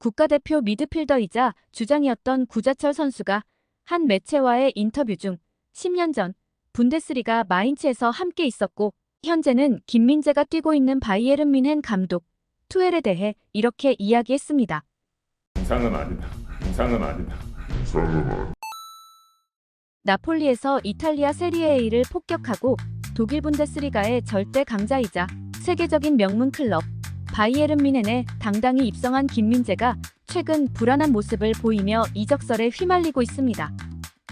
국가대표 미드필더이자 주장이었던 구자철 선수가 한 매체와의 인터뷰 중 10년 전 분데스리가 마인츠에서 함께 있었고 현재는 김민재가 뛰고 있는 바이에른 뮌헨 감독 투헬에 대해 이렇게 이야기했습니다. 이상은 아니다. 이상은 아니다. 나폴리에서 이탈리아 세리에 A를 폭격하고 독일 분데스리가의 절대 강자이자 세계적인 명문 클럽 바이에른 뮌헨에 당당히 입성한 김민재가 최근 불안한 모습을 보이며 이적설에 휘말리고 있습니다.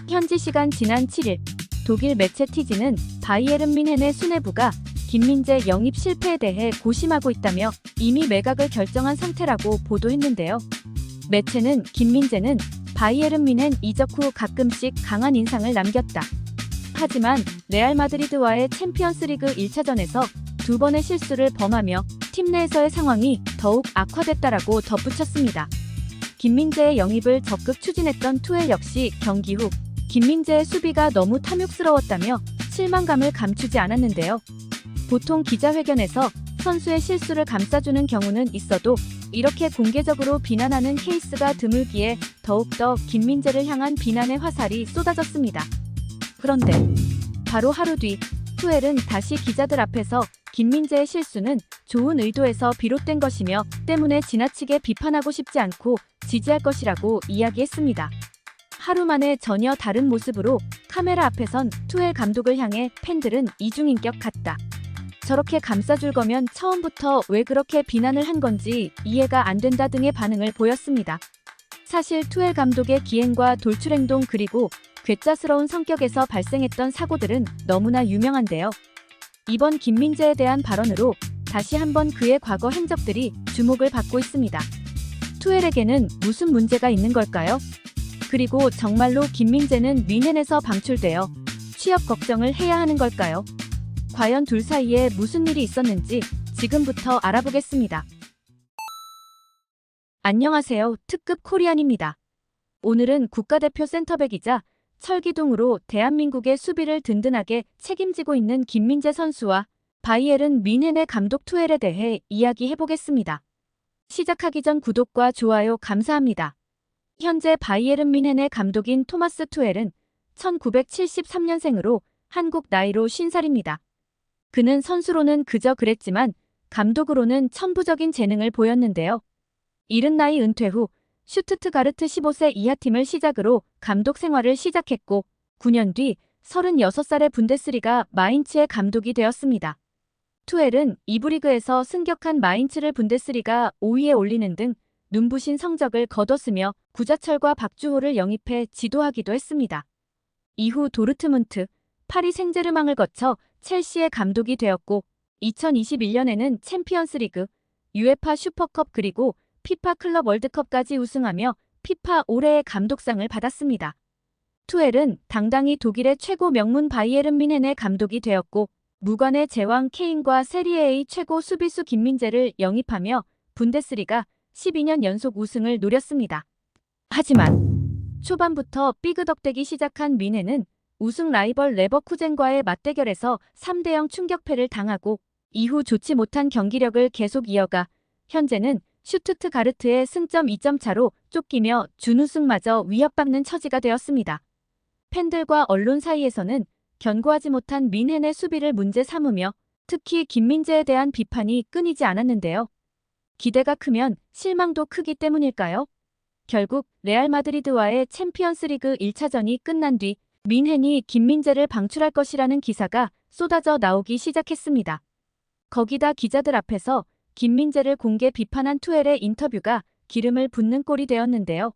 현지 시간 지난 7일 독일 매체 티지는 바이에른 뮌헨의 수뇌부가 김민재 영입 실패에 대해 고심하고 있다며 이미 매각을 결정한 상태라고 보도했는데요. 매체는 김민재는 바이에른 뮌헨 이적 후 가끔씩 강한 인상을 남겼다. 하지만 레알 마드리드와의 챔피언스리그 1차전에서 두 번의 실수를 범하며 팀 내에서의 상황이 더욱 악화됐다라고 덧붙였습니다. 김민재의 영입을 적극 추진했던 투헬 역시 경기 후 김민재의 수비가 너무 탐욕스러웠다며 실망감을 감추지 않았는데요. 보통 기자회견에서 선수의 실수를 감싸주는 경우는 있어도 이렇게 공개적으로 비난하는 케이스가 드물기에 더욱더 김민재를 향한 비난의 화살이 쏟아졌습니다. 그런데 바로 하루 뒤 투헬은 다시 기자들 앞에서 김민재의 실수는 좋은 의도에서 비롯된 것이며 때문에 지나치게 비판하고 싶지 않고 지지할 것이라고 이야기했습니다. 하루 만에 전혀 다른 모습으로 카메라 앞에 선 투헬 감독을 향해 팬들은 이중인격 같다. 저렇게 감싸줄 거면 처음부터 왜 그렇게 비난을 한 건지 이해가 안 된다 등의 반응을 보였습니다. 사실 투헬 감독의 기행과 돌출행동 그리고 괴짜스러운 성격에서 발생했던 사고들은 너무나 유명한데요. 이번 김민재에 대한 발언으로 다시 한번 그의 과거 행적들이 주목을 받고 있습니다. 투헬에게는 무슨 문제가 있는 걸까요? 그리고 정말로 김민재는 뮌헨에서 방출되어 취업 걱정을 해야 하는 걸까요? 과연 둘 사이에 무슨 일이 있었는지 지금부터 알아보겠습니다. 안녕하세요. 특급 코리안입니다. 오늘은 국가대표 센터백이자 철기둥으로 대한민국의 수비를 든든하게 책임지고 있는 김민재 선수와 바이에른 뮌헨의 감독 투헬에 대해 이야기해보겠습니다. 시작하기 전 구독과 좋아요 감사합니다. 현재 바이에른 뮌헨의 감독인 토마스 투헬은 1973년생으로 한국 나이로 50살입니다. 그는 선수로는 그저 그랬지만 감독으로는 천부적인 재능을 보였는데요. 이른 나이 은퇴 후 슈투트가르트 15세 이하 팀을 시작으로 감독 생활을 시작했고 9년 뒤 36살의 분데스리가 마인츠의 감독이 되었습니다. 투헬은 2부 리그에서 승격한 마인츠를 분데스리가 5위에 올리는 등 눈부신 성적을 거뒀으며 구자철과 박주호를 영입해 지도하기도 했습니다. 이후 도르트문트, 파리 생제르맹을 거쳐 첼시의 감독이 되었고 2021년에는 챔피언스리그, UEFA 슈퍼컵 그리고 피파 클럽 월드컵까지 우승하며 피파 올해의 감독상을 받았습니다. 투헬은 당당히 독일의 최고 명문 바이에른 뮌헨의 감독이 되었고 무관의 제왕 케인과 세리에 A 최고 수비수 김민재를 영입하며 분데스리가 12년 연속 우승을 노렸습니다. 하지만 초반부터 삐그덕대기 시작한 뮌헨은 우승 라이벌 레버쿠젠과의 맞대결에서 3대0 충격패를 당하고 이후 좋지 못한 경기력을 계속 이어가 현재는 슈투트가르트의 승점 2점 차로 쫓기며 준우승마저 위협받는 처지가 되었습니다. 팬들과 언론 사이에서는 견고하지 못한 뮌헨의 수비를 문제 삼으며 특히 김민재에 대한 비판이 끊이지 않았는데요. 기대가 크면 실망도 크기 때문일까요? 결국 레알 마드리드와의 챔피언스리그 1차전이 끝난 뒤 뮌헨이 김민재를 방출할 것이라는 기사가 쏟아져 나오기 시작했습니다. 거기다 기자들 앞에서 김민재를 공개 비판한 투헬의 인터뷰가 기름을 붓는 꼴이 되었는데요.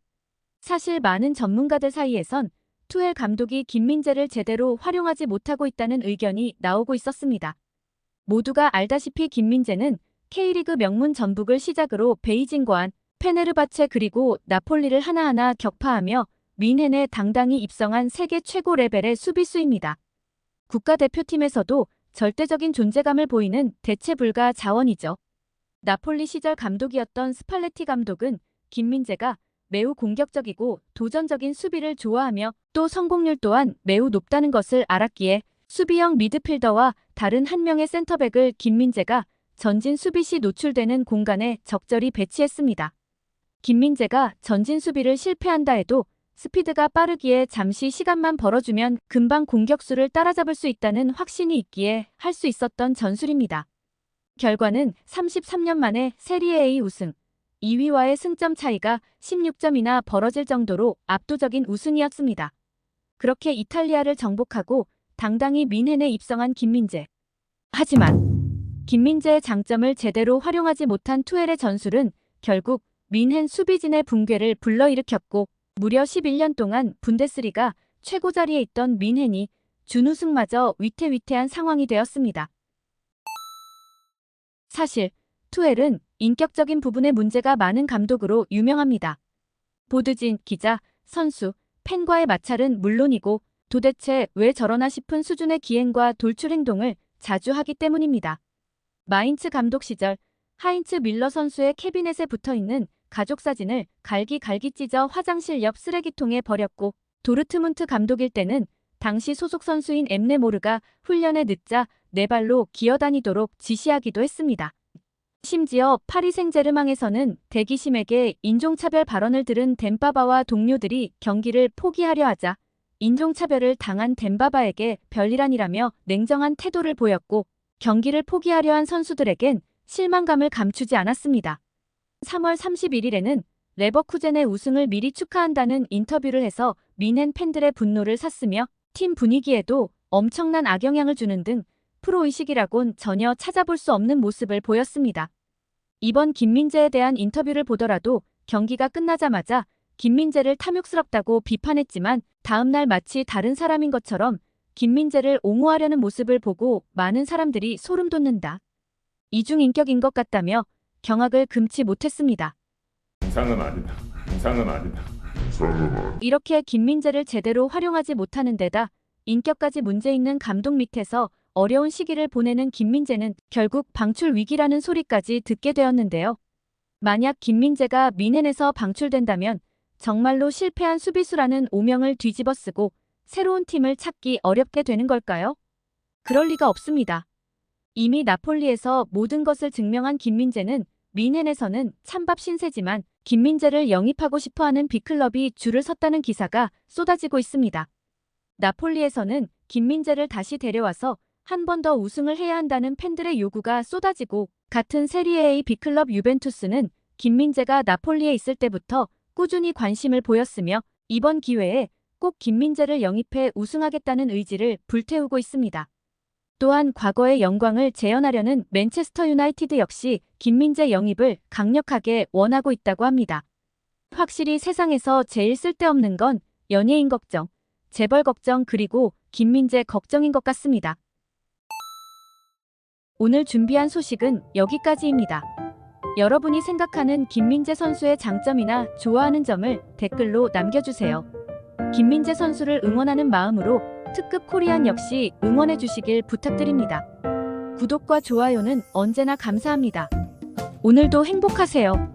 사실 많은 전문가들 사이에선 투헬 감독이 김민재를 제대로 활용하지 못하고 있다는 의견이 나오고 있었습니다. 모두가 알다시피 김민재는 K리그 명문 전북을 시작으로 베이징과안, 페네르바체 그리고 나폴리를 하나하나 격파하며 뮌헨에 당당히 입성한 세계 최고 레벨의 수비수입니다. 국가대표팀에서도 절대적인 존재감을 보이는 대체 불가 자원이죠. 나폴리 시절 감독이었던 스팔레티 감독은 김민재가 매우 공격적이고 도전적인 수비를 좋아하며 또 성공률 또한 매우 높다는 것을 알았기에 수비형 미드필더와 다른 한 명의 센터백을 김민재가 전진 수비 시 노출되는 공간에 적절히 배치했습니다. 김민재가 전진 수비를 실패한다 해도 스피드가 빠르기에 잠시 시간만 벌어주면 금방 공격수를 따라잡을 수 있다는 확신이 있기에 할 수 있었던 전술입니다. 결과는 33년 만에 세리에 A 우승, 2위와의 승점 차이가 16점이나 벌어질 정도로 압도적인 우승이었습니다. 그렇게 이탈리아를 정복하고 당당히 민헨에 입성한 김민재. 하지만 김민재의 장점을 제대로 활용하지 못한 투엘의 전술은 결국 민헨 수비진의 붕괴를 불러일으켰고 무려 11년 동안 분데스리가 최고 자리에 있던 민헨이 준우승마저 위태위태한 상황이 되었습니다. 사실 투엘은 인격적인 부분에 문제가 많은 감독으로 유명합니다. 보드진, 기자, 선수, 팬과의 마찰은 물론이고 도대체 왜 저러나 싶은 수준의 기행과 돌출 행동을 자주 하기 때문입니다. 마인츠 감독 시절 하인츠 밀러 선수의 캐비넷에 붙어있는 가족 사진을 갈기갈기 찢어 화장실 옆 쓰레기통에 버렸고 도르트문트 감독일 때는 당시 소속 선수인 엠네모르가 훈련에 늦자 네 발로 기어다니도록 지시하기도 했습니다. 심지어 파리 생제르맹에서는 대기심에게 인종차별 발언을 들은 덴바바와 동료들이 경기를 포기하려 하자 인종차별을 당한 덴바바에게 별일아니라며 냉정한 태도를 보였고 경기를 포기하려 한 선수들에겐 실망감을 감추지 않았습니다. 3월 31일에는 레버쿠젠의 우승을 미리 축하한다는 인터뷰를 해서 민헨 팬들의 분노를 샀으며 팀 분위기에도 엄청난 악영향을 주는 등 프로의식이라곤 전혀 찾아볼 수 없는 모습을 보였습니다. 이번 김민재에 대한 인터뷰를 보더라도 경기가 끝나자마자 김민재를 탐욕스럽다고 비판했지만 다음날 마치 다른 사람인 것처럼 김민재를 옹호하려는 모습을 보고 많은 사람들이 소름 돋는다. 이중인격인 것 같다며 경악을 금치 못했습니다. 이상은 아니다. 이상은 아니다. 이렇게 김민재를 제대로 활용하지 못하는 데다 인격까지 문제 있는 감독 밑에서 어려운 시기를 보내는 김민재는 결국 방출 위기라는 소리까지 듣게 되었는데요. 만약 김민재가 민헨에서 방출된다면 정말로 실패한 수비수라는 오명을 뒤집어쓰고 새로운 팀을 찾기 어렵게 되는 걸까요? 그럴 리가 없습니다. 이미 나폴리에서 모든 것을 증명한 김민재는 민헨에서는 찬밥 신세지만 김민재를 영입하고 싶어하는 빅클럽이 줄을 섰다는 기사가 쏟아지고 있습니다. 나폴리에서는 김민재를 다시 데려와서 한 번 더 우승을 해야 한다는 팬들의 요구가 쏟아지고 같은 세리에 A 빅클럽 유벤투스는 김민재가 나폴리에 있을 때부터 꾸준히 관심을 보였으며 이번 기회에 꼭 김민재를 영입해 우승하겠다는 의지를 불태우고 있습니다. 또한 과거의 영광을 재현하려는 맨체스터 유나이티드 역시 김민재 영입을 강력하게 원하고 있다고 합니다. 확실히 세상에서 제일 쓸데없는 건 연예인 걱정, 재벌 걱정 그리고 김민재 걱정인 것 같습니다. 오늘 준비한 소식은 여기까지입니다. 여러분이 생각하는 김민재 선수의 장점이나 좋아하는 점을 댓글로 남겨주세요. 김민재 선수를 응원하는 마음으로 특급 코리안 역시 응원해 주시길 부탁드립니다. 구독과 좋아요는 언제나 감사합니다. 오늘도 행복하세요.